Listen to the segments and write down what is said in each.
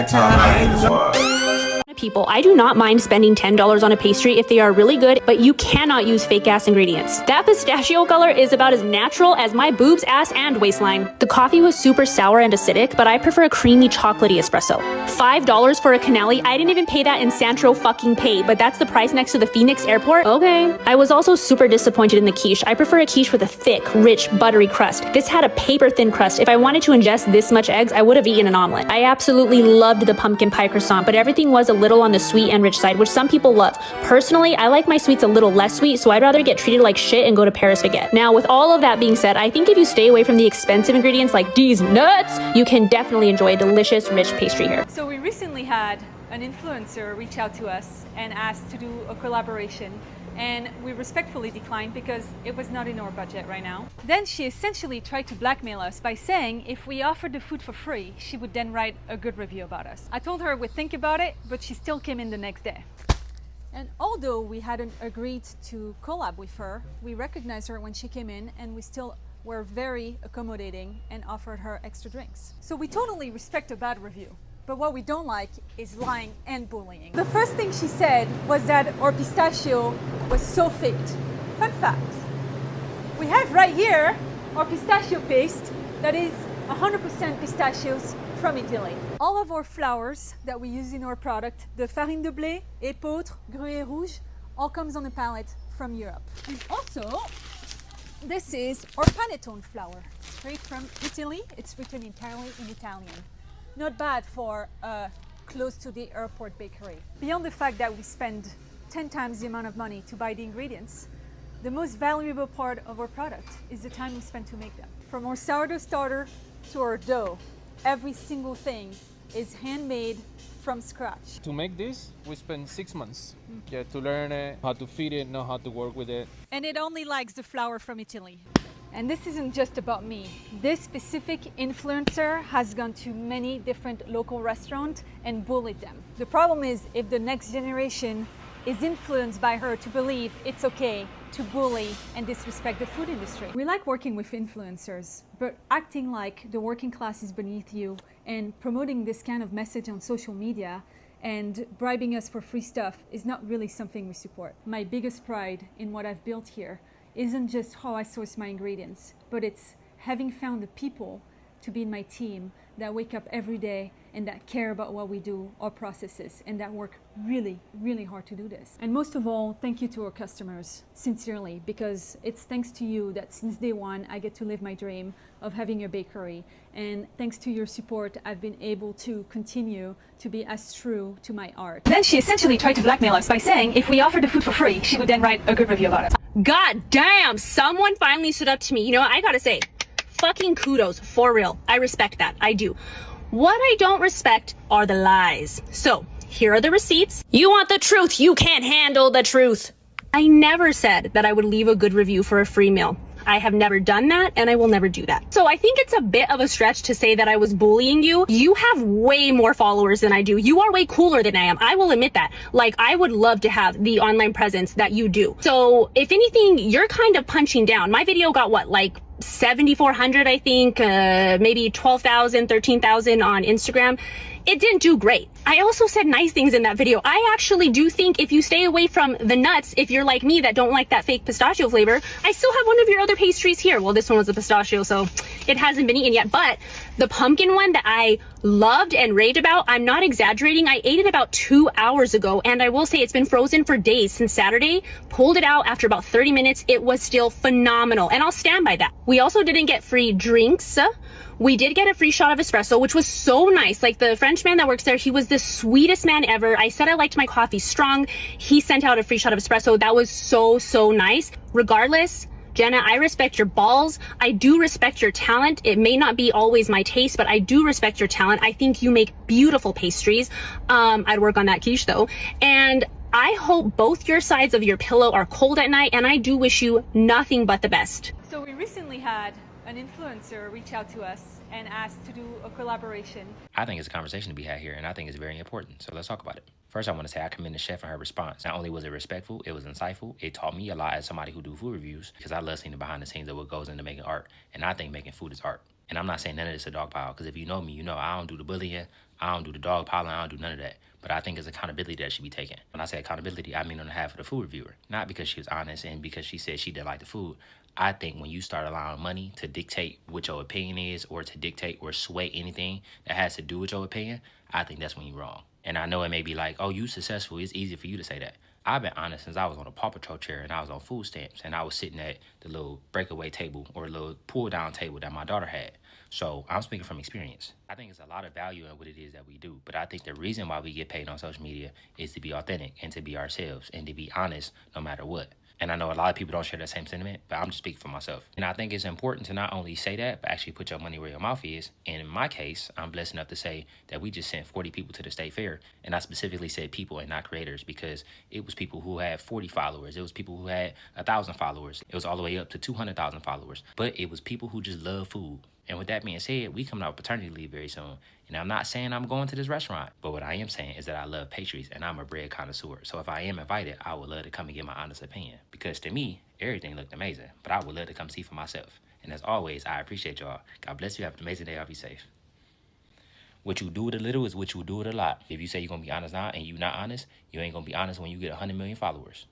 times. People, I do not mind spending $10 on a pastry if they are really good, but you cannot use fake ass ingredients. That pistachio color is about as natural as my boobs, ass, and waistline. The coffee was super sour and acidic, but I prefer a creamy chocolatey espresso. $5 for a canali. I didn't even pay that in Santro fucking pay, but that's the price next to the Phoenix airport? Okay. I was also super disappointed in the quiche. I prefer a quiche with a thick, rich, buttery crust. This had a paper thin crust. If I wanted to ingest this much eggs, I would have eaten an omelet. I absolutely loved the pumpkin pie croissant, but everything was a little on the sweet and rich side, which some people love. Personally, I like my sweets a little less sweet, so I'd rather get treated like shit and go to Paris Baguette. Now, with all of that being said, I think if you stay away from the expensive ingredients like these nuts, you can definitely enjoy a delicious, rich pastry here. So we recently had an influencer reach out to us and asked to do a collaboration, and we respectfully declined because it was not in our budget right now. Then she essentially tried to blackmail us by saying if we offered the food for free, she would then write a good review about us. I told her we'd think about it, but she still came in the next day. And although we hadn't agreed to collab with her, we recognized her when she came in, and we still were very accommodating and offered her extra drinks. So we totally respect a bad review. But what we don't like is lying and bullying. The first thing she said was that our pistachio was so faked. Fun fact, we have right here our pistachio paste that is 100% pistachios from Italy. All of our flours that we use in our product, the farine de blé, épeautre, gruyère rouge, all comes on a pallet from Europe. And also, this is our panettone flour, straight from Italy. It's written entirely in Italian. Not bad for close to the airport bakery. Beyond the fact that we spend 10 times the amount of money to buy the ingredients, the most valuable part of our product is the time we spend to make them. From our sourdough starter to our dough, every single thing is handmade from scratch. To make this, we spent 6 months. Yeah, to learn it, how to feed it, know how to work with it. And it only likes the flour from Italy. And this isn't just about me. This specific influencer has gone to many different local restaurants and bullied them. The problem is if the next generation is influenced by her to believe it's okay to bully and disrespect the food industry. We like working with influencers, but acting like the working class is beneath you and promoting this kind of message on social media and bribing us for free stuff is not really something we support. My biggest pride in what I've built here isn't just how I source my ingredients, but it's having found the people to be in my team that wake up every day and that care about what we do, our processes, and that work really, really hard to do this. And most of all, thank you to our customers, sincerely, because it's thanks to you that since day one, I get to live my dream of having a bakery. And thanks to your support, I've been able to continue to be as true to my art. Then she essentially tried to blackmail us by saying if we offered the food for free, she would then write a good review about us. God damn, someone finally stood up to me. You know what, I gotta say, fucking kudos, for real. I respect that, I do. What I don't respect are the lies. So, here are the receipts. You want the truth, you can't handle the truth. I never said that I would leave a good review for a free meal. I have never done that, and I will never do that. So I think it's a bit of a stretch to say that I was bullying you. You have way more followers than I do. You are way cooler than I am. I will admit that. Like, I would love to have the online presence that you do. So if anything, you're kind of punching down. My video got what, like 7,400, I think, maybe 12,000, 13,000 on Instagram. It didn't do great. I also said nice things in that video. I actually do think if you stay away from the nuts, if you're like me that don't like that fake pistachio flavor, I still have one of your other pastries here. Well, this one was a pistachio, so it hasn't been eaten yet, but the pumpkin one that I loved and raved about, I'm not exaggerating. I ate it about 2 hours ago, and I will say it's been frozen for days since Saturday. Pulled it out after about 30 minutes. It was still phenomenal, and I'll stand by that. We also didn't get free drinks. We did get a free shot of espresso, which was so nice. Like, the French man that works there, he was the sweetest man ever. I said I liked my coffee strong. He sent out a free shot of espresso. That was so, so nice. Regardless, Jenna, I respect your balls. I do respect your talent. It may not be always my taste, but I do respect your talent. I think you make beautiful pastries. I'd work on that quiche though. And I hope both your sides of your pillow are cold at night, and I do wish you nothing but the best. So we recently had an influencer reach out to us and asked to do a collaboration. I think it's a conversation to be had here, and I think it's very important. So let's talk about it. First, I want to say I commend the chef on her response. Not only was it respectful, it was insightful. It taught me a lot as somebody who do food reviews, because I love seeing the behind the scenes of what goes into making art. And I think making food is art. And I'm not saying none of this a dog pile, because if you know me, you know I don't do the bullying, I don't do the dog piling, I don't do none of that. But I think it's accountability that should be taken. When I say accountability, I mean on behalf of the food reviewer. Not because she was honest and because she said she didn't like the food. I think when you start allowing money to dictate what your opinion is, or to dictate or sway anything that has to do with your opinion, I think that's when you're wrong. And I know it may be like, oh, you successful. It's easy for you to say that. I've been honest since I was on a Paw Patrol chair and I was on food stamps and I was sitting at the little breakaway table or little pull down table that my daughter had. So I'm speaking from experience. I think it's a lot of value in what it is that we do. But I think the reason why we get paid on social media is to be authentic and to be ourselves and to be honest no matter what. And I know a lot of people don't share that same sentiment, but I'm just speaking for myself. And I think it's important to not only say that, but actually put your money where your mouth is. And in my case, I'm blessed enough to say that we just sent 40 people to the state fair. And I specifically said people and not creators, because it was people who had 40 followers. It was people who had 1,000 followers. It was all the way up to 200,000 followers. But it was people who just love food. And with that being said, we coming out paternity leave very soon. And I'm not saying I'm going to this restaurant, but what I am saying is that I love pastries and I'm a bread connoisseur. So if I am invited, I would love to come and get my honest opinion, because to me, everything looked amazing, but I would love to come see for myself. And as always, I appreciate y'all. God bless you. Have an amazing day. I'll be safe. What you do with a little is what you do with a lot. If you say you're going to be honest now and you're not honest, you ain't going to be honest when you get 100 million followers.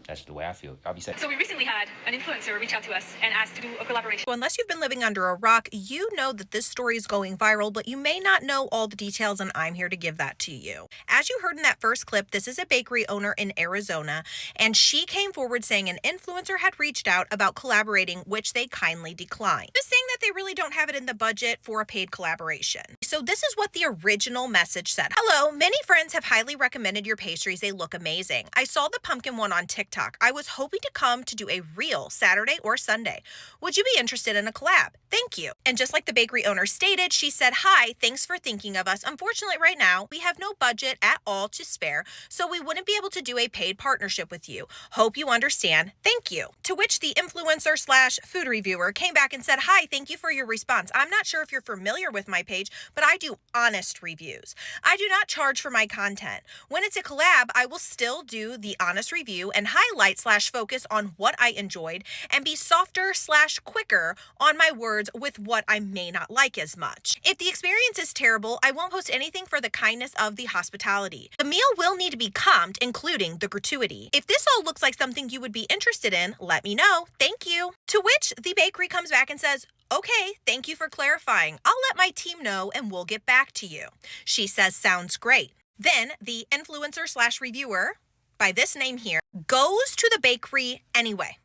That's the way I feel. I'll be safe. So we recently had an influencer reach out to us and ask to do a collaboration. Well, unless you've been living under a rock, you know that this story is going viral, but you may not know all the details, and I'm here to give that to you. As you heard in that first clip, this is a bakery owner in Arizona, and she came forward saying an influencer had reached out about collaborating, which they kindly declined. Just saying that they really don't have it in the budget for a paid collaboration. So this is what the original message said. Hello, many friends have highly recommended your pastries. They look amazing. I saw the pumpkin one on TikTok. I was hoping to come to do a reel Saturday or Sunday. Would you be interested in a collab? Thank you. And just like the bakery owner stated, she said, hi, thanks for thinking of us. Unfortunately, right now, we have no budget at all to spare, so we wouldn't be able to do a paid partnership with you. Hope you understand. Thank you. To which the influencer / food reviewer came back and said, hi, thank you for your response. I'm not sure if you're familiar with my page, but I do honest reviews. I do not charge for my content. When it's a collab, I will still do the honest review and highlight / focus on what I enjoyed and be softer / quicker on my words with what I may not like as much. If the experience is terrible, I won't post anything for the kindness of the hospitality. The meal will need to be comped, including the gratuity. If this all looks like something you would be interested in, let me know. Thank you. To which the bakery comes back and says, okay, thank you for clarifying. I'll let my team know and we'll get back to you. She says, sounds great. Then the influencer / reviewer, by this name here, goes to the bakery anyway.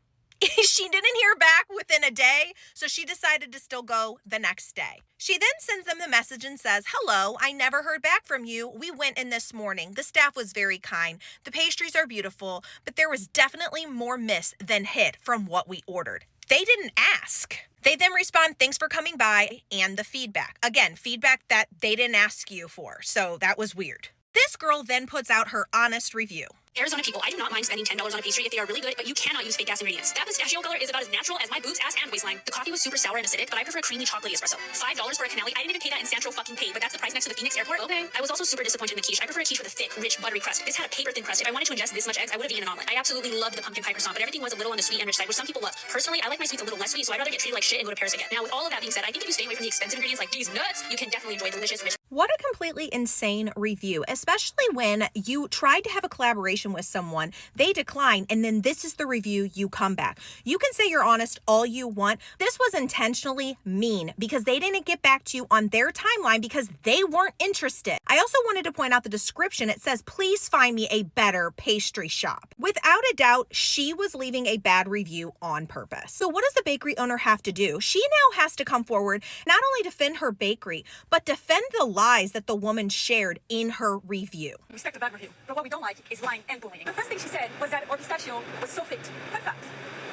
She didn't hear back within a day, so she decided to still go the next day. She then sends them the message and says, hello, I never heard back from you. We went in this morning. The staff was very kind. The pastries are beautiful, but there was definitely more miss than hit from what we ordered. They didn't ask. They then respond, thanks for coming by, and the feedback. Again, feedback that they didn't ask you for, so that was weird. This girl then puts out her honest review. Arizona people, I do not mind spending $10 on a pastry if they are really good, but you cannot use fake ass ingredients. That pistachio color is about as natural as my boobs, ass, and waistline. The coffee was super sour and acidic, but I prefer creamy chocolatey espresso. $5 for a canelli. I didn't even pay that in Central fucking paid, but that's the price next to the Phoenix airport. Okay. I was also super disappointed in the quiche. I prefer a quiche with a thick, rich, buttery crust. This had a paper thin crust. If I wanted to ingest this much eggs, I would have eaten an omelet. I absolutely loved the pumpkin pie croissant, but everything was a little on the sweet and rich side, which some people love. Personally, I like my sweets a little less sweet, so I'd rather get treated like shit and go to Paris again. Now, with all of that being said, I think if you stay away from the expensive ingredients like these nuts, you can definitely enjoy delicious, rich. What a completely insane review, especially when you tried to have a collaboration with someone, they decline, and then this is the review you come back. You can say you're honest all you want. This was intentionally mean because they didn't get back to you on their timeline because they weren't interested. I also wanted to point out the description. It says, please find me a better pastry shop. Without a doubt, she was leaving a bad review on purpose. So what does the bakery owner have to do? She now has to come forward, not only defend her bakery, but defend the lies that the woman shared in her review. We respect the bad review, but what we don't like is lying and bullying. The first thing she said was that our pistachio was so faked. Fun fact.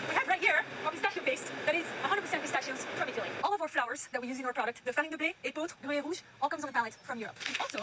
We have right here our pistachio paste that is 100% pistachios from Italy. All of our flours that we use in our product, the farine de blé, épeautre, gruyère rouge, all comes on a pallet from Europe. And also,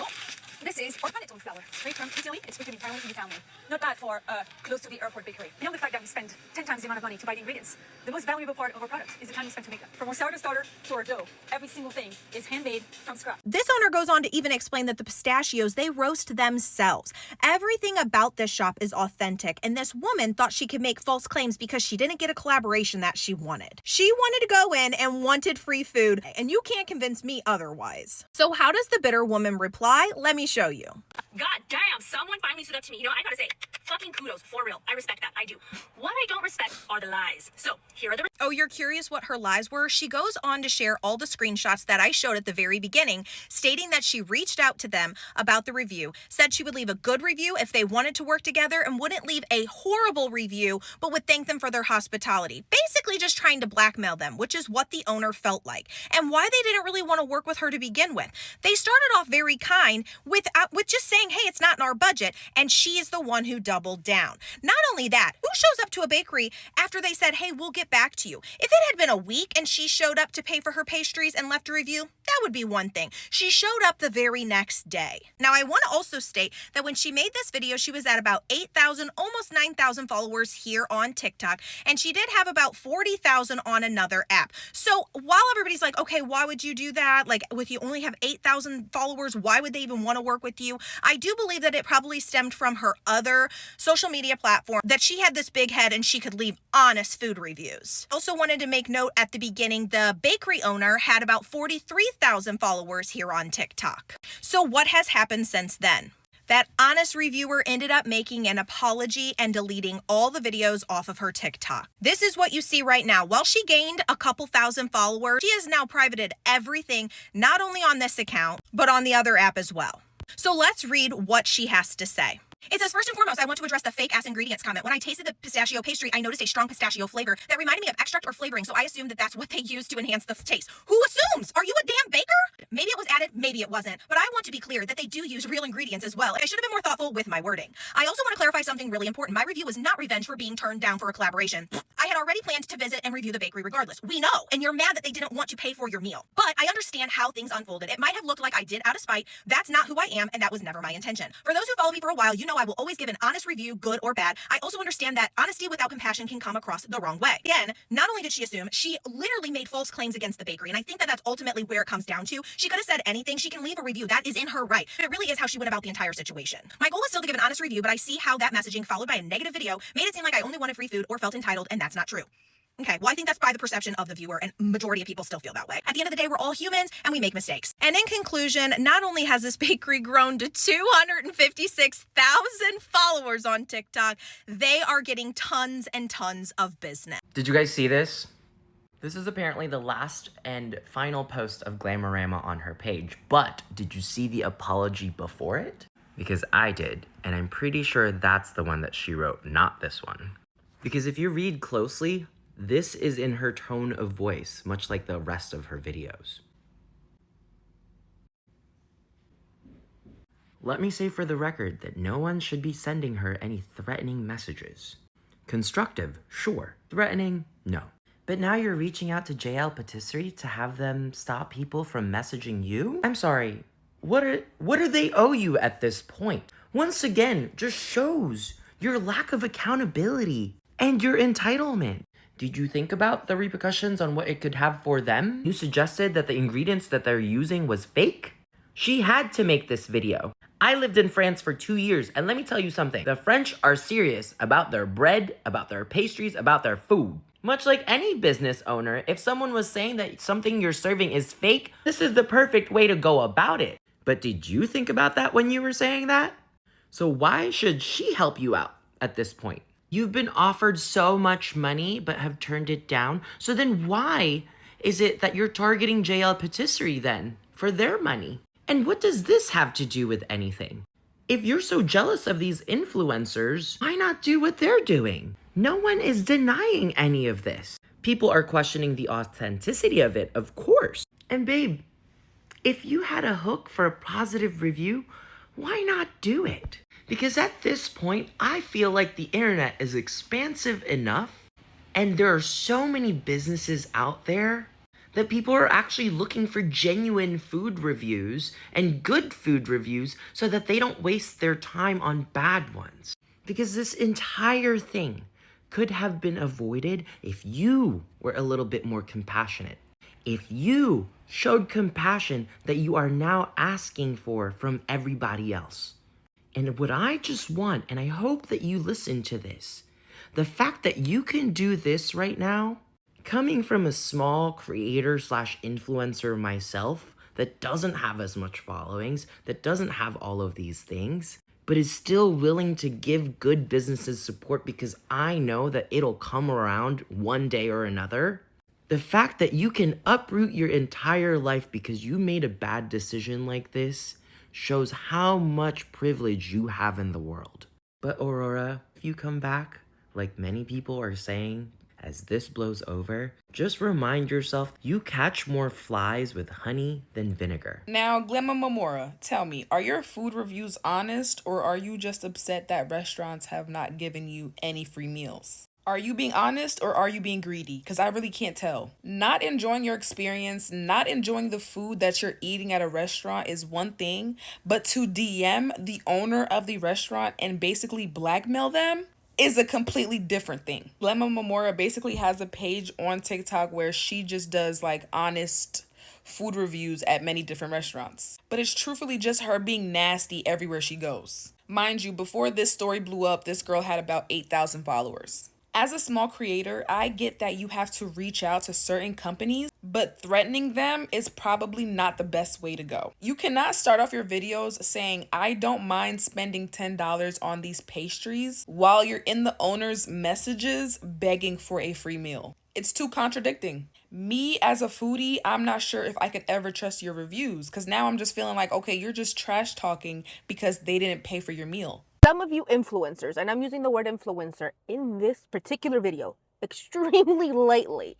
This is melatonin flour, straight from Italy. It's written Italian in Italian. Not bad for close to the airport bakery. Beyond the fact that we spend 10 times the amount of money to buy the ingredients, the most valuable part of our product is the time we spend to make them. From our sourdough starter to our dough, every single thing is handmade from scratch. This owner goes on to even explain that the pistachios, they roast themselves. Everything about this shop is authentic, and this woman thought she could make false claims because she didn't get a collaboration that she wanted. She wanted to go in and wanted free food, and you can't convince me otherwise. So how does the bitter woman reply? Let me show you. God damn, someone finally stood up to me. You know, I gotta say, fucking kudos, for real. I respect that, I do. What I don't respect are the lies. So, here are the... Oh, you're curious what her lies were? She goes on to share all the screenshots that I showed at the very beginning, stating that she reached out to them about the review, said she would leave a good review if they wanted to work together, and wouldn't leave a horrible review, but would thank them for their hospitality. Basically just trying to blackmail them, which is what the owner felt like, and why they didn't really want to work with her to begin with. They started off very kind with just saying, hey, it's not in our budget, and she is the one who doubled down. Not only that, who shows up to a bakery after they said, hey, we'll get back to you? If it had been a week and she showed up to pay for her pastries and left a review, that would be one thing. She showed up the very next day. Now, I want to also state that when she made this video, she was at about 8,000, almost 9,000 followers here on TikTok, and she did have about 40,000 on another app. So while everybody's like, okay, why would you do that? Like, with you only have 8,000 followers, why would they even want to work with you? I do believe that it probably stemmed from her other social media platform, that she had this big head and she could leave honest food reviews. Also wanted to make note at the beginning, the bakery owner had about 43,000 followers here on TikTok. So what has happened since then? That honest reviewer ended up making an apology and deleting all the videos off of her TikTok. This is what you see right now. While she gained a couple thousand followers, she has now privated everything, not only on this account, but on the other app as well. So let's read what she has to say. It says, first and foremost, I want to address the fake ass ingredients comment. When I tasted the pistachio pastry, I noticed a strong pistachio flavor that reminded me of extract or flavoring, so I assumed that that's what they used to enhance the taste. Who assumes? Are you a damn baker? Maybe it was added, maybe it wasn't, but I want to be clear that they do use real ingredients as well. I should have been more thoughtful with my wording. I also want to clarify something really important. My review was not revenge for being turned down for a collaboration. I had already planned to visit and review the bakery regardless. We know, and you're mad that they didn't want to pay for your meal. But I understand how things unfolded. It might have looked like I did out of spite. That's not who I am, and that was never my intention. For those who follow me for a while, you know I will always give an honest review, good or bad. I also understand that honesty without compassion can come across the wrong way. Again, not only did she assume, she literally made false claims against the bakery, and I think that that's ultimately where it comes down to. She could have said anything. She can leave a review. That is in her right. But it really is how she went about the entire situation. My goal is still to give an honest review, but I see how that messaging followed by a negative video made it seem like I only wanted free food or felt entitled, and that's not true. Okay, well, I think that's by the perception of the viewer, and majority of people still feel that way. At the end of the day, we're all humans, and we make mistakes. And in conclusion, not only has this bakery grown to 256,000 followers on TikTok, they are getting tons and tons of business. Did you guys see this? This is apparently the last and final post of Glamorama on her page, but did you see the apology before it? Because I did, and I'm pretty sure that's the one that she wrote, not this one. Because if you read closely, this is in her tone of voice, much like the rest of her videos. Let me say for the record that no one should be sending her any threatening messages. Constructive, sure. Threatening, no. But now you're reaching out to JL Patisserie to have them stop people from messaging you? I'm sorry, what do they owe you at this point? Once again, just shows your lack of accountability and your entitlement. Did you think about the repercussions on what it could have for them? You suggested that the ingredients that they're using was fake? She had to make this video. I lived in France for 2 years, and let me tell you something. The French are serious about their bread, about their pastries, about their food. Much like any business owner, if someone was saying that something you're serving is fake, this is the perfect way to go about it. But did you think about that when you were saying that? So why should she help you out at this point? You've been offered so much money but have turned it down. So then why is it that you're targeting JL Patisserie then for their money? And what does this have to do with anything? If you're so jealous of these influencers, why not do what they're doing? No one is denying any of this. People are questioning the authenticity of it, of course. And babe, if you had a hook for a positive review, why not do it? Because at this point, I feel like the internet is expansive enough and there are so many businesses out there that people are actually looking for genuine food reviews and good food reviews so that they don't waste their time on bad ones. Because this entire thing could have been avoided if you were a little bit more compassionate. If you showed compassion that you are now asking for from everybody else. And what I just want, and I hope that you listen to this, the fact that you can do this right now, coming from a small creator slash influencer myself that doesn't have as much followings, that doesn't have all of these things, but is still willing to give good businesses support because I know that it'll come around one day or another. The fact that you can uproot your entire life because you made a bad decision like this shows how much privilege you have in the world. But Aurora, if you come back, like many people are saying, as this blows over, just remind yourself you catch more flies with honey than vinegar. Now, Glemma Mamora, tell me, are your food reviews honest, or are you just upset that restaurants have not given you any free meals? Are you being honest or are you being greedy? Because I really can't tell. Not enjoying your experience, not enjoying the food that you're eating at a restaurant is one thing, but to DM the owner of the restaurant and basically blackmail them is a completely different thing. Lemma Mamora basically has a page on TikTok where she just does like honest food reviews at many different restaurants. But it's truthfully just her being nasty everywhere she goes. Mind you, before this story blew up, this girl had about 8,000 followers. As a small creator, I get that you have to reach out to certain companies, but threatening them is probably not the best way to go. You cannot start off your videos saying, I don't mind spending $10 on these pastries while you're in the owner's messages begging for a free meal. It's too contradicting. Me as a foodie, I'm not sure if I could ever trust your reviews because now I'm just feeling like, okay, you're just trash talking because they didn't pay for your meal. Some of you influencers, and I'm using the word influencer in this particular video extremely lightly,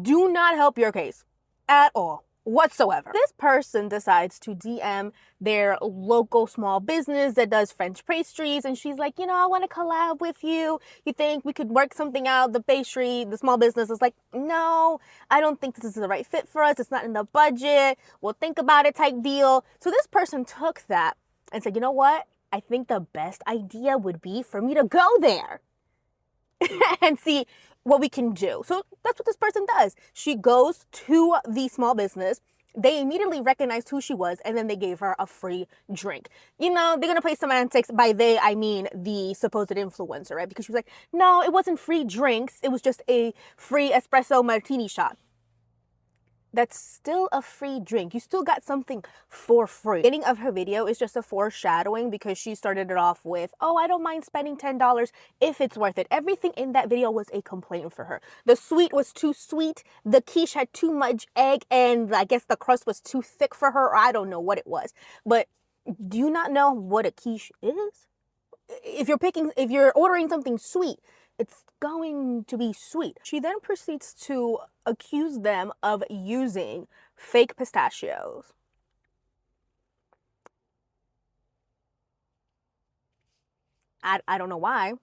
do not help your case at all whatsoever. This person decides to DM their local small business that does French pastries, and she's like, I want to collab with you. You think we could work something out? The small business is like, no, I don't think this is the right fit for us. It's not in the budget. We'll think about it type deal. So this person took that and said, you know what? I think the best idea would be for me to go there and see what we can do. So that's what this person does. She goes to the small business. They immediately recognized who she was, and then they gave her a free drink. They're going to play semantics. By they, I mean the supposed influencer, right? Because she was like, no, it wasn't free drinks. It was just a free espresso martini shot. That's still a free drink. You still got something for free. The beginning of her video is just a foreshadowing because she started it off with, oh, I don't mind spending $10 if it's worth it. Everything in that video was a complaint for her. The sweet was too sweet. The quiche had too much egg, and I guess the crust was too thick for her, or I don't know what it was. But do you not know what a quiche is? If you're ordering something sweet, it's going to be sweet. She then proceeds to accuse them of using fake pistachios. I don't know why.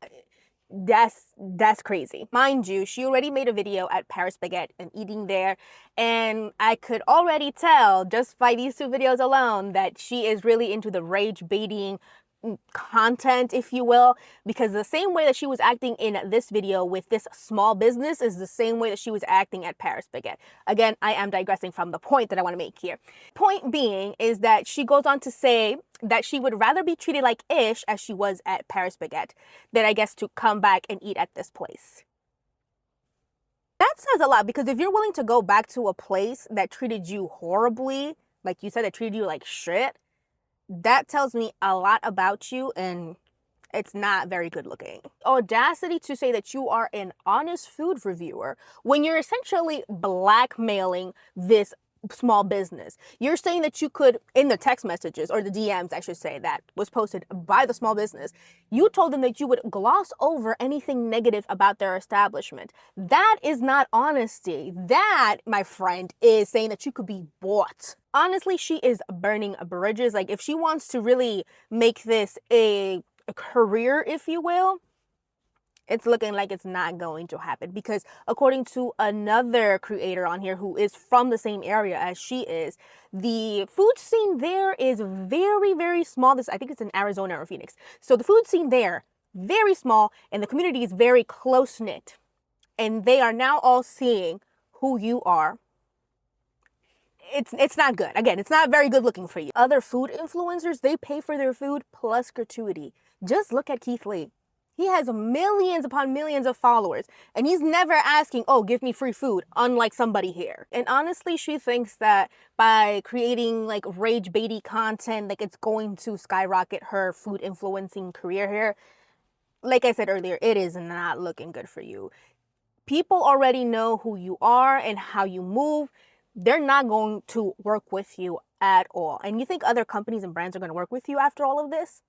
That's crazy. Mind you, she already made a video at Paris Baguette and eating there, and I could already tell just by these two videos alone that she is really into the rage baiting content, if you will, because the same way that she was acting in this video with this small business is the same way that she was acting at Paris Baguette. Again, I am digressing from the point that I want to make here. Point being is that she goes on to say that she would rather be treated like ish as she was at Paris Baguette than, I guess, to come back and eat at this place. That says a lot, because if you're willing to go back to a place that treated you horribly, like you said, that treated you like shit, that tells me a lot about you, and it's not very good looking. Audacity to say that you are an honest food reviewer when you're essentially blackmailing this small business. You're saying that you could, in the text messages, or the DMs, I should say, that was posted by the small business, you told them that you would gloss over anything negative about their establishment. That is not honesty. That, my friend, is saying that you could be bought. Honestly, she is burning bridges. Like, if she wants to really make this a career, if you will, it's looking like it's not going to happen, because according to another creator on here who is from the same area as she is, the food scene there is very, very small. I think it's in Arizona or Phoenix. So the food scene there, very small, and the community is very close-knit. And they are now all seeing who you are. It's not good. Again, it's not very good looking for you. Other food influencers, they pay for their food plus gratuity. Just look at Keith Lee. He has millions upon millions of followers, and he's never asking, oh, give me free food, unlike somebody here. And honestly, she thinks that by creating like rage baity content, like it's going to skyrocket her food influencing career here. Like I said earlier, it is not looking good for you. People already know who you are and how you move. They're not going to work with you at all. And you think other companies and brands are going to work with you after all of this?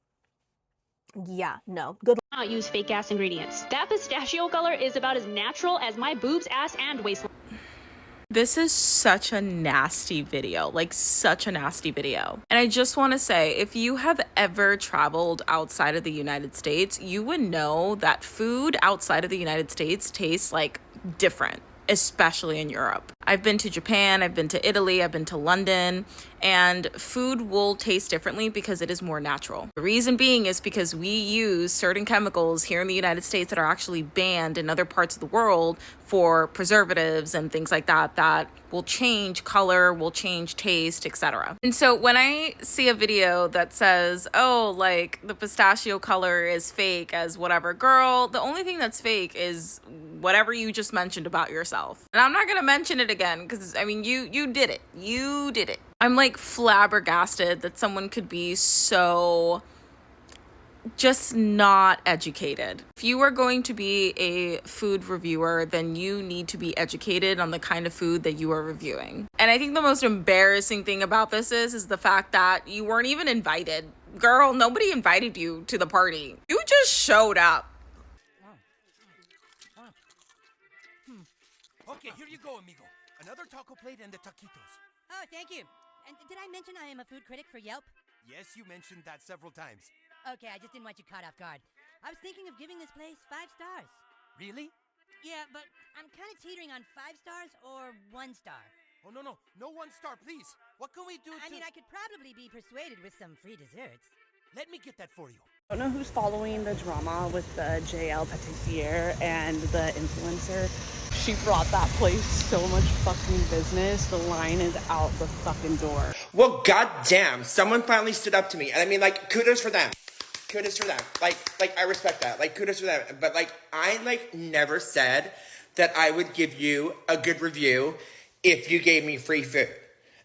Yeah, no. Good. Not use fake ass ingredients. That pistachio color is about as natural as my boobs, ass, and waistline. This is such a nasty video, like such a nasty video. And I just want to say, if you have ever traveled outside of the United States, you would know that food outside of the United States tastes like different, especially in Europe. I've been to Japan, I've been to Italy, I've been to London, and food will taste differently because it is more natural. The reason being is because we use certain chemicals here in the United States that are actually banned in other parts of the world for preservatives and things like that, that will change color, will change taste, etc. And so when I see a video that says, oh, like the pistachio color is fake as whatever, girl, the only thing that's fake is whatever you just mentioned about yourself. And I'm not gonna mention it again because I mean you did it. You did it. I'm like flabbergasted that someone could be so just not educated. If you are going to be a food reviewer, then you need to be educated on the kind of food that you are reviewing. And I think the most embarrassing thing about this is the fact that you weren't even invited. Girl, nobody invited you to the party. You just showed up. Okay, here you go, amigo. Another taco plate and the taquitos. Oh, thank you. And did I mention I am a food critic for Yelp? Yes, you mentioned that several times. Okay, I just didn't want you caught off guard. I was thinking of giving this place 5 stars. Really? Yeah, but I'm kind of teetering on 5 stars or 1 star. Oh, no, 1 star, please. What can we do I mean, I could probably be persuaded with some free desserts. Let me get that for you. I don't know who's following the drama with the JL Patissier and the influencer. She brought that place so much fucking business. The line is out the fucking door. Well, goddamn, someone finally stood up to me. And I mean, like, kudos for them. Kudos for them. Like, I respect that. Like, kudos for them. But, like, I, like, never said that I would give you a good review if you gave me free food.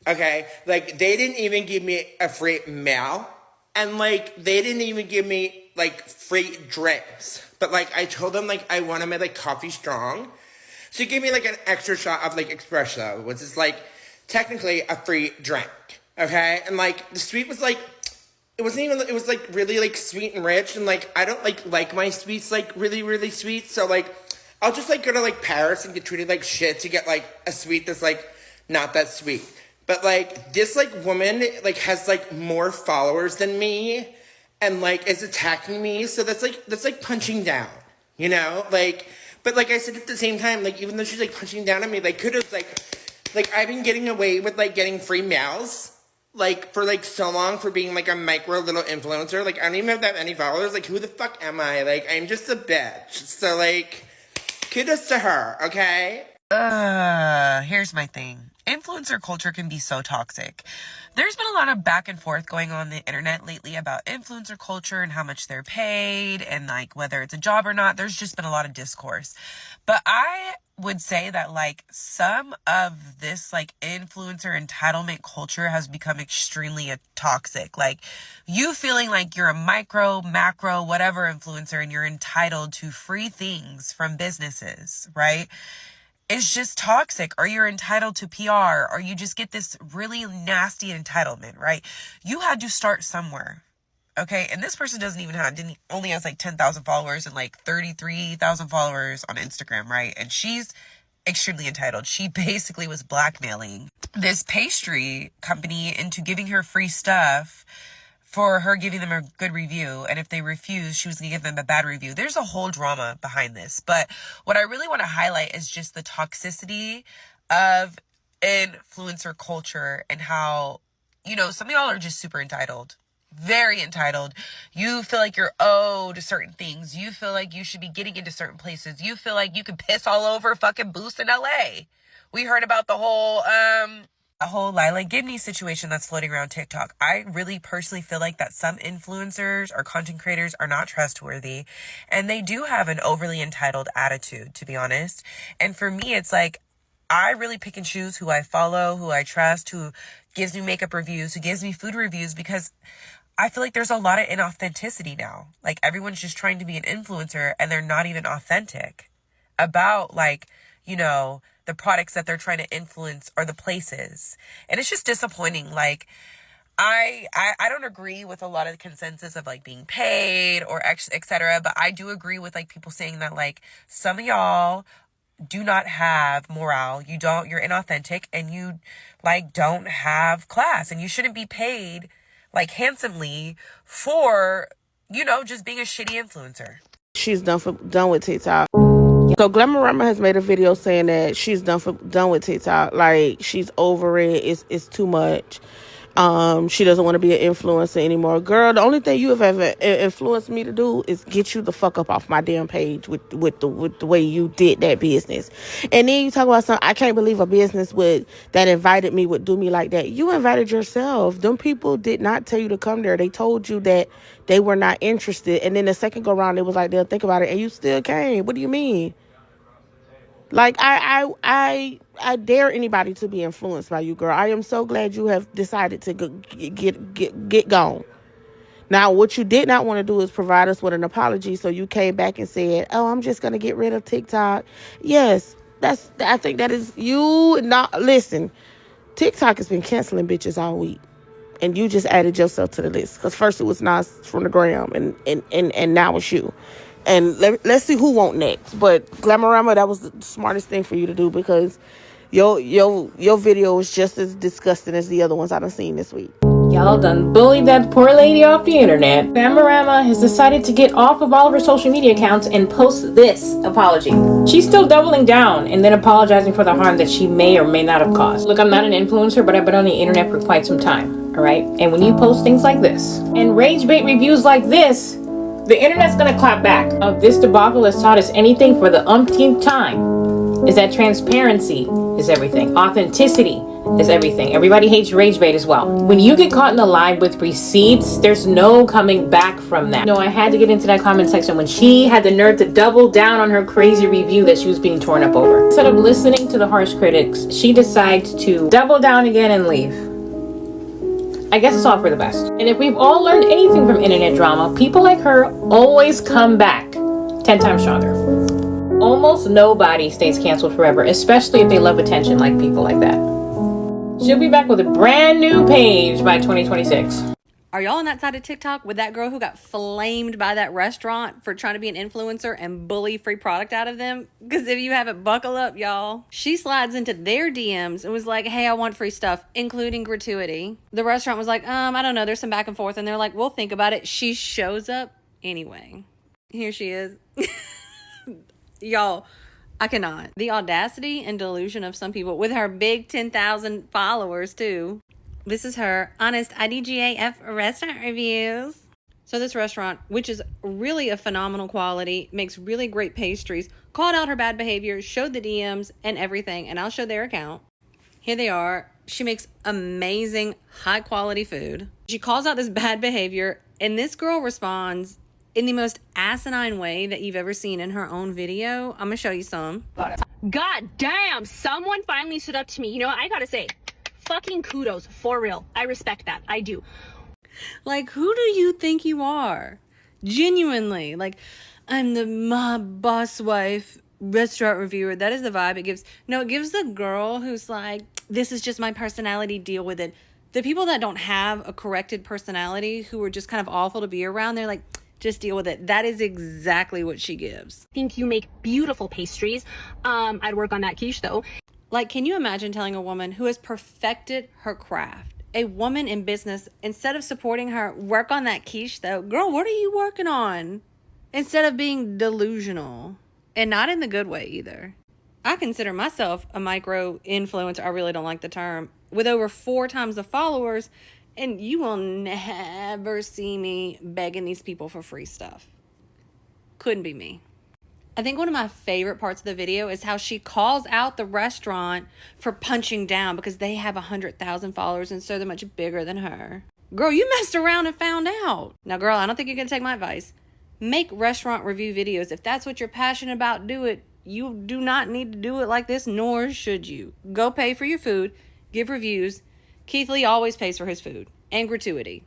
Okay? Like, they didn't even give me a free meal. And, like, they didn't even give me, like, free drinks. But, like, I told them, like, I wanted my, like, coffee strong. So he gave me, like, an extra shot of, like, espresso, which is, like, technically a free drink. Okay? And, like, the sweet was, like, it wasn't even, it was, like, really, like, sweet and rich. And, like, I don't, like my sweets, like, really, really sweet. So, like, I'll just, like, go to, like, Paris and get treated like shit to get, like, a sweet that's, like, not that sweet. But, like, this, like, woman, like, has, like, more followers than me and, like, is attacking me. So that's, like, punching down, you know? Like, but, like I said at the same time, like, even though she's, like, punching down on me, like, could have, like, I've been getting away with, like, getting free meals, like, for, like, so long for being, like, a micro little influencer. Like, I don't even have that many followers. Like, who the fuck am I? Like, I'm just a bitch. So, like, kudos to her, okay? Here's my thing. Influencer culture can be so toxic. There's been a lot of back and forth going on the internet lately about influencer culture and how much they're paid and like whether it's a job or not. There's just been a lot of discourse. But I would say that like some of this like influencer entitlement culture has become extremely toxic. Like you feeling like you're a micro, macro, whatever influencer and you're entitled to free things from businesses, right? It's just toxic, or you're entitled to PR, or you just get this really nasty entitlement, right? You had to start somewhere, okay? And this person only has like 10,000 followers and like 33,000 followers on Instagram, right? And she's extremely entitled. She basically was blackmailing this pastry company into giving her free stuff for her giving them a good review. And if they refuse, she was going to give them a bad review. There's a whole drama behind this. But what I really want to highlight is just the toxicity of influencer culture and how, you know, some of y'all are just super entitled. Very entitled. You feel like you're owed certain things. You feel like you should be getting into certain places. You feel like you can piss all over fucking Boost in LA. We heard about the whole Lila Gibney situation that's floating around TikTok. I really personally feel like that some influencers or content creators are not trustworthy, and they do have an overly entitled attitude, to be honest. And for me, it's like, I really pick and choose who I follow, who I trust, who gives me makeup reviews, who gives me food reviews, because I feel like there's a lot of inauthenticity now. Like, everyone's just trying to be an influencer and they're not even authentic about, like, you know, the products that they're trying to influence or the places. And it's just disappointing. Like, I don't agree with a lot of the consensus of like being paid or etc. But I do agree with like people saying that like some of y'all do not have morale. You're inauthentic, and you like don't have class, and you shouldn't be paid like handsomely for, you know, just being a shitty influencer. She's done with TikTok. So Glamorama has made a video saying that she's done with TikTok. Like, she's over it. It's too much. She doesn't want to be an influencer anymore. Girl, the only thing you have ever influenced me to do is get you the fuck up off my damn page with the way you did that business. And then you talk about something, I can't believe a business that invited me would do me like that. You invited yourself. Them people did not tell you to come there. They told you that they were not interested. And then the second go around, it was like, they'll think about it, and you still came. What do you mean? Like, I dare anybody to be influenced by you, girl. I am so glad you have decided to get gone. Now, what you did not want to do is provide us with an apology, so you came back and said, oh, I'm just going to get rid of TikTok. Yes, I think that is you. Not listen, TikTok has been canceling bitches all week, and you just added yourself to the list. Because first it was Nas from the gram, and now it's you. And let's see who won't next. But Glamorama, that was the smartest thing for you to do, because your video is just as disgusting as the other ones I done seen this week. Y'all done bullied that poor lady off the internet. Glamorama has decided to get off of all of her social media accounts and post this apology. She's still doubling down and then apologizing for the harm that she may or may not have caused. Look, I'm not an influencer, but I've been on the internet for quite some time, alright? And when you post things like this and rage bait reviews like this, the internet's gonna clap back. This debacle has taught us anything for the umpteenth time is that transparency is everything. Authenticity is everything. Everybody hates rage bait as well. When you get caught in a lie with receipts, there's no coming back from that. No, I had to get into that comment section when she had the nerve to double down on her crazy review that she was being torn up over. Instead of listening to the harsh critics, she decides to double down again and leave. I guess it's all for the best. And if we've all learned anything from internet drama, people like her always come back 10 times stronger. Almost nobody stays canceled forever, especially if they love attention like people like that. She'll be back with a brand new page by 2026. Are y'all on that side of TikTok with that girl who got flamed by that restaurant for trying to be an influencer and bully free product out of them? Because if you haven't, buckle up, y'all. She slides into their DMs and was like, hey, I want free stuff, including gratuity. The restaurant was like, I don't know, there's some back and forth. And they're like, we'll think about it. She shows up anyway. Here she is. Y'all, I cannot. The audacity and delusion of some people with her big 10,000 followers too. This is her honest IDGAF restaurant reviews. So this restaurant, which is really a phenomenal quality, makes really great pastries, called out her bad behavior, showed the DMs and everything, and I'll show their account. Here they are. She makes amazing, high quality food. She calls out this bad behavior, and this girl responds in the most asinine way that you've ever seen in her own video. I'm gonna show you some. God damn, someone finally stood up to me. You know what, I gotta say, fucking kudos, for real. I respect that, I do. Like, who do you think you are? Genuinely, like, I'm the mob boss wife restaurant reviewer. That is the vibe it gives. No, it gives the girl who's like, this is just my personality, deal with it. The people that don't have a corrected personality, who are just kind of awful to be around, they're like, just deal with it. That is exactly what she gives. I think you make beautiful pastries. I'd work on that quiche though. Like, can you imagine telling a woman who has perfected her craft a woman in business, instead of supporting her, work on that quiche though. Girl, what are you working on? Instead of being delusional, and not in the good way either. I consider myself a micro influencer. I really don't like the term. With over 4 times the followers, and you will never see me begging these people for free stuff. Couldn't be me. I think one of my favorite parts of the video is how she calls out the restaurant for punching down because they have 100,000 followers and so they're much bigger than her. Girl, you messed around and found out. Now, girl, I don't think you're going to take my advice. Make restaurant review videos. If that's what you're passionate about, do it. You do not need to do it like this, nor should you. Go pay for your food. Give reviews. Keith Lee always pays for his food. And gratuity.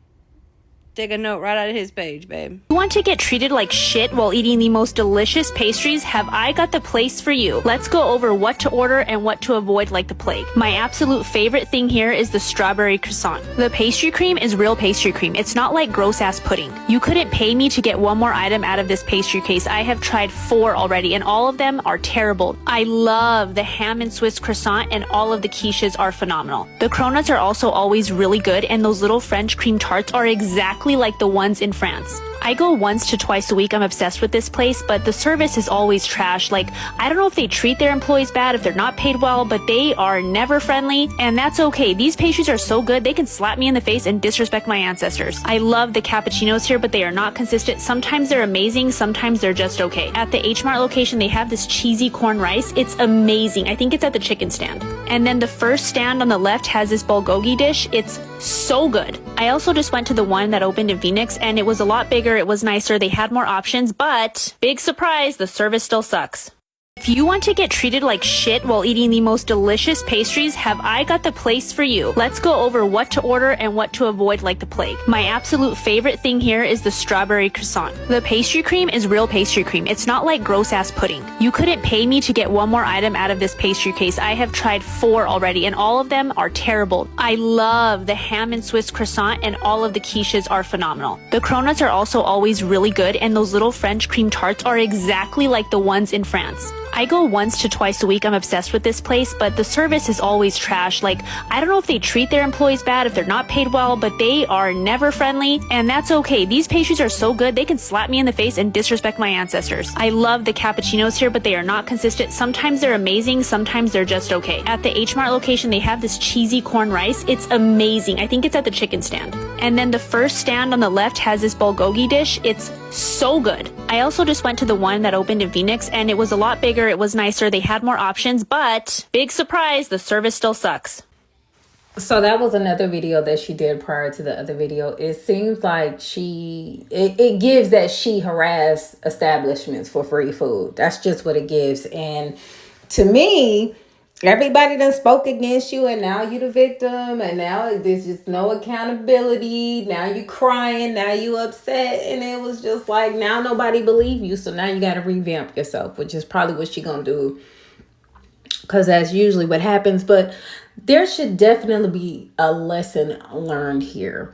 Take a note right out of his page, babe. You want to get treated like shit while eating the most delicious pastries? Have I got the place for you? Let's go over what to order and what to avoid like the plague. My absolute favorite thing here is the strawberry croissant. The pastry cream is real pastry cream. It's not like gross ass pudding. You couldn't pay me to get one more item out of this pastry case. I have tried 4 already and all of them are terrible. I love the ham and Swiss croissant and all of the quiches are phenomenal. The cronuts are also always really good and those little French cream tarts are exactly like the ones in France. I go once to twice a week. I'm obsessed with this place, but the service is always trash. Like, I don't know if they treat their employees bad, if they're not paid well, but they are never friendly, and that's okay. These pastries are so good, they can slap me in the face and disrespect my ancestors. I love the cappuccinos here, but they are not consistent. Sometimes they're amazing, sometimes they're just okay. At the H Mart location, they have this cheesy corn rice. It's amazing. I think it's at the chicken stand. And then the first stand on the left has this bulgogi dish. It's so good. I also just went to the one that opened in Phoenix, and it was a lot bigger. It was nicer. They had more options, but big surprise, the service still sucks. If you want to get treated like shit while eating the most delicious pastries, have I got the place for you. Let's go over what to order and what to avoid like the plague. My absolute favorite thing here is the strawberry croissant. The pastry cream is real pastry cream. It's not like gross ass pudding. You couldn't pay me to get one more item out of this pastry case. I have tried 4 already and all of them are terrible. I love the ham and Swiss croissant and all of the quiches are phenomenal. The cronuts are also always really good and those little French cream tarts are exactly like the ones in France. I go once to twice a week. I'm obsessed with this place, but the service is always trash. Like, I don't know if they treat their employees bad, if they're not paid well, but they are never friendly, and that's okay. These pastries are so good, they can slap me in the face and disrespect my ancestors. I love the cappuccinos here, but they are not consistent. Sometimes they're amazing, sometimes they're just okay. At the H Mart location, they have this cheesy corn rice. It's amazing. I think it's at the chicken stand. And then the first stand on the left has this bulgogi dish. It's so good. I also just went to the one that opened in Phoenix, and it was a lot bigger. It was nicer. They had more options, but big surprise, the service still sucks. So that was another video that she did prior to the other video. It seems like it gives that she harassed establishments for free food. That's just what it gives. And to me, everybody done spoke against you and now you the victim and now there's just no accountability. Now you crying, now you upset, and it was just like now nobody believe you, so now you got to revamp yourself, which is probably what she gonna do because that's usually what happens. But there should definitely be a lesson learned here,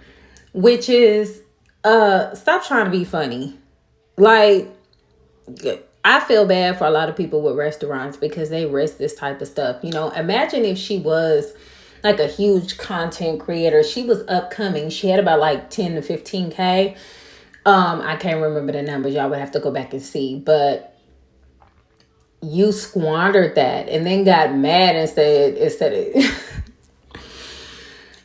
which is stop trying to be funny. Like, I feel bad for a lot of people with restaurants because they risk this type of stuff. You know, imagine if she was like a huge content creator. She was upcoming. She had about like 10 to 15K. I can't remember the numbers. Y'all would have to go back and see. But you squandered that and then got mad and said,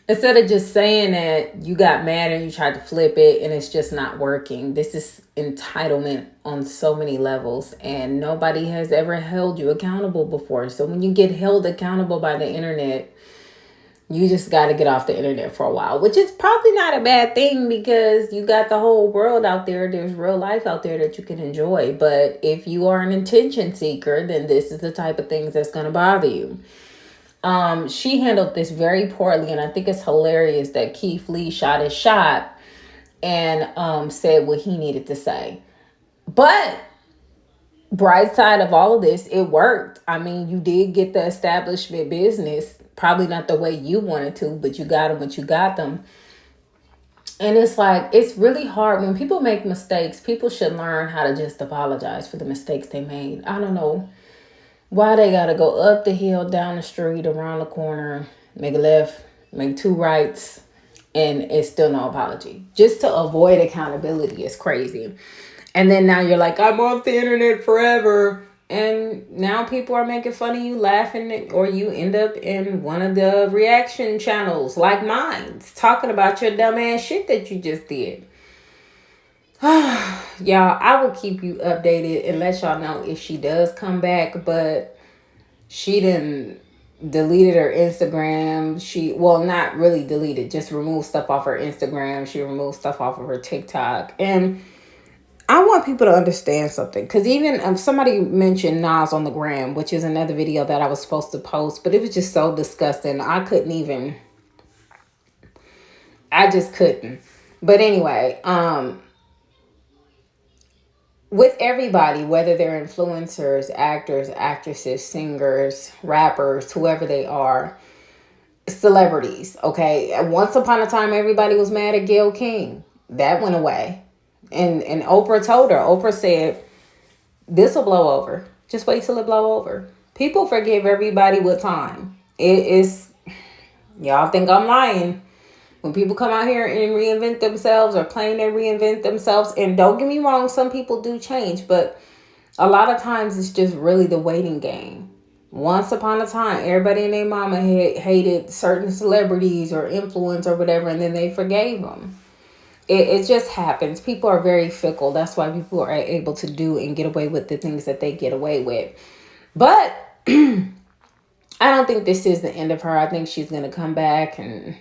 instead of just saying that, you got mad and you tried to flip it and it's just not working. This is entitlement on so many levels and nobody has ever held you accountable before. So when you get held accountable by the internet, you just got to get off the internet for a while, which is probably not a bad thing because you got the whole world out there. There's real life out there that you can enjoy. But if you are an attention seeker, then this is the type of things that's going to bother you. She handled this very poorly, and I think it's hilarious that Keith Lee shot his shot and said what he needed to say. But bright side of all of this, it worked. I mean, you did get the establishment business, probably not the way you wanted to, but you got them, but you got them. And it's like, it's really hard when people make mistakes. People should learn how to just apologize for the mistakes they made. I don't know why they got to go up the hill, down the street, around the corner, make a left, make two rights, and it's still no apology. Just to avoid accountability is crazy. And then now you're like, I'm off the internet forever. And now people are making fun of you, laughing, or you end up in one of the reaction channels like mine, talking about your dumbass shit that you just did. Y'all, I will keep you updated and let y'all know if she does come back, but she didn't deleted her Instagram. Well, not really deleted, just removed stuff off her Instagram. She removed stuff off of her TikTok. And I want people to understand something, because even if somebody mentioned Nas on the gram, which is another video that I was supposed to post, but it was just so disgusting. I just couldn't. But anyway, with everybody, whether they're influencers, actors, actresses, singers, rappers, whoever they are, celebrities, okay? Once upon a time, everybody was mad at Gayle King. That went away. And Oprah told her, Oprah said, this will blow over. Just wait till it blow over. People forgive everybody with time. It is, y'all think I'm lying. When people come out here and reinvent themselves or claim they reinvent themselves, and don't get me wrong, some people do change, but a lot of times it's just really the waiting game. Once upon a time, everybody and their mama hated certain celebrities or influence or whatever, and then they forgave them. It just happens. People are very fickle. That's why people are able to do and get away with the things that they get away with. But I don't think this is the end of her. I think she's going to come back and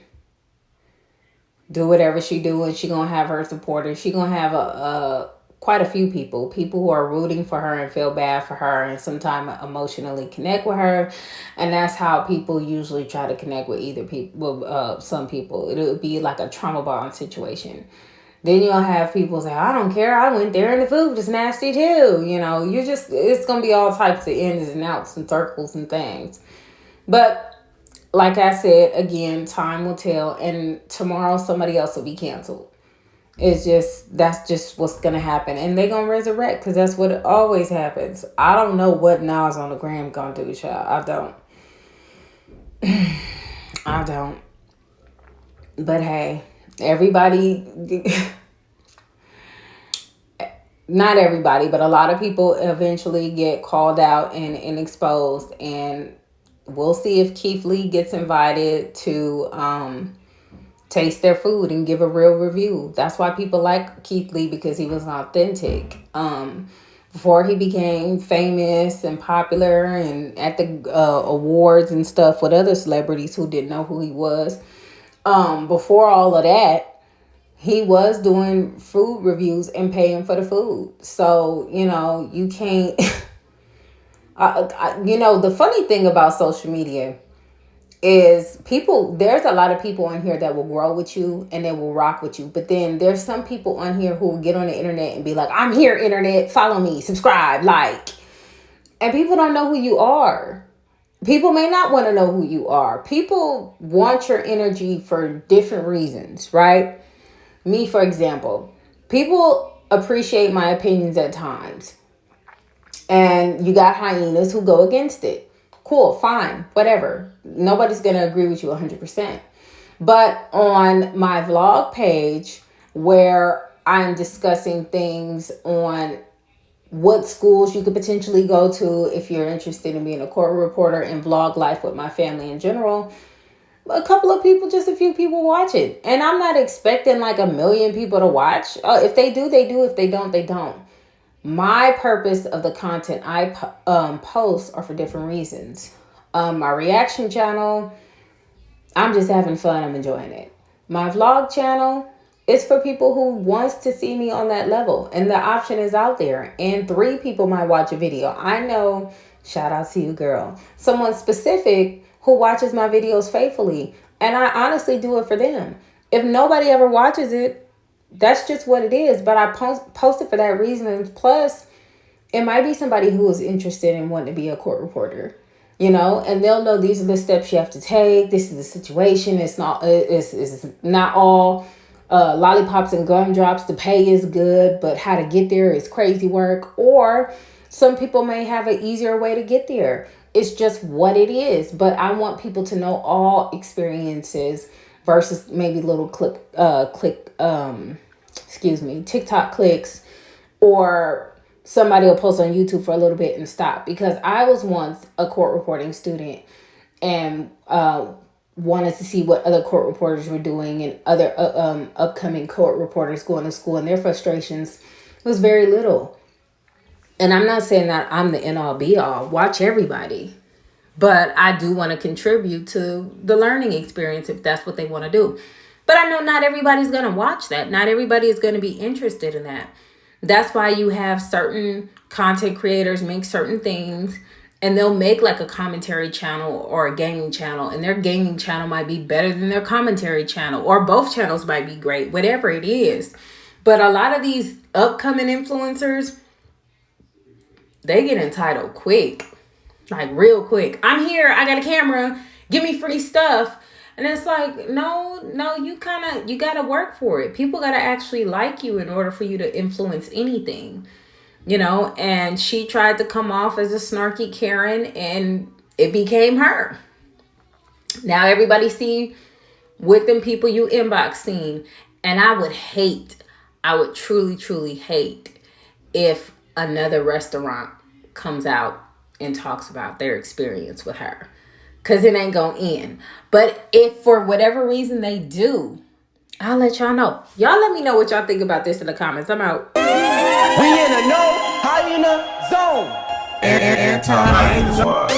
do whatever she do, and she going to have her supporters. She going to have quite a few people who are rooting for her and feel bad for her and sometimes emotionally connect with her. And that's how people usually try to connect with some people. It'll be like a trauma bond situation. Then you'll have people say, I don't care, I went there and the food was nasty too. You know, it's going to be all types of ins and outs and circles and things. But like I said, again, time will tell, and tomorrow somebody else will be canceled. That's just what's going to happen. And they're going to resurrect, because that's what always happens. I don't know what Nas on the gram going to do, child. I don't. But hey, everybody, not everybody, but a lot of people eventually get called out and exposed. And we'll see if Keith Lee gets invited to taste their food and give a real review. That's why people like Keith Lee, because he was authentic. Before he became famous and popular and at the awards and stuff with other celebrities who didn't know who he was. Before all of that, he was doing food reviews and paying for the food. So, you can't... the funny thing about social media is there's a lot of people on here that will grow with you and they will rock with you. But then there's some people on here who will get on the internet and be like, I'm here, internet, follow me, subscribe, like. And people don't know who you are. People may not want to know who you are. People want your energy for different reasons, right? Me, for example, people appreciate my opinions at times. And you got hyenas who go against it. Cool, fine, whatever. Nobody's going to agree with you 100%. But on my vlog page, where I'm discussing things on what schools you could potentially go to if you're interested in being a court reporter, and vlog life with my family in general, just a few people watch it. And I'm not expecting like 1 million people to watch. If they do, they do. If they don't, they don't. My purpose of the content I post are for different reasons. My reaction channel, I'm just having fun. I'm enjoying it. My vlog channel is for people who wants to see me on that level. And the option is out there. And 3 people might watch a video. I know, shout out to you, girl. Someone specific who watches my videos faithfully. And I honestly do it for them. If nobody ever watches it, that's just what it is. But I post it for that reason. Plus, it might be somebody who is interested in wanting to be a court reporter, and they'll know these are the steps you have to take. This is the situation. It's not all lollipops and gumdrops. The pay is good, but how to get there is crazy work. Or some people may have an easier way to get there. it's just what it is. But I want people to know all experiences versus maybe little TikTok clicks, or somebody will post on YouTube for a little bit and stop. Because I was once a court reporting student and wanted to see what other court reporters were doing and other upcoming court reporters going to school, and their frustrations was very little. And I'm not saying that I'm the end all be all. Watch everybody. But I do want to contribute to the learning experience if that's what they want to do. But I know not everybody's going to watch that. Not everybody is going to be interested in that. That's why you have certain content creators make certain things, and they'll make like a commentary channel or a gaming channel, and their gaming channel might be better than their commentary channel, or both channels might be great, whatever it is. But a lot of these upcoming influencers, they get entitled quick, like real quick. I'm here, I got a camera, give me free stuff. And it's like, no, you gotta work for it. People gotta actually like you in order for you to influence anything, you know. And she tried to come off as a snarky Karen, and it became her. Now everybody see with them people you inbox seen. And I would truly hate if another restaurant comes out and talks about their experience with her, because it ain't gonna end. But if for whatever reason they do, I'll let y'all know. Y'all let me know what y'all think about this in the comments. I'm out. We in a no hyena zone. Anti-hyena zone.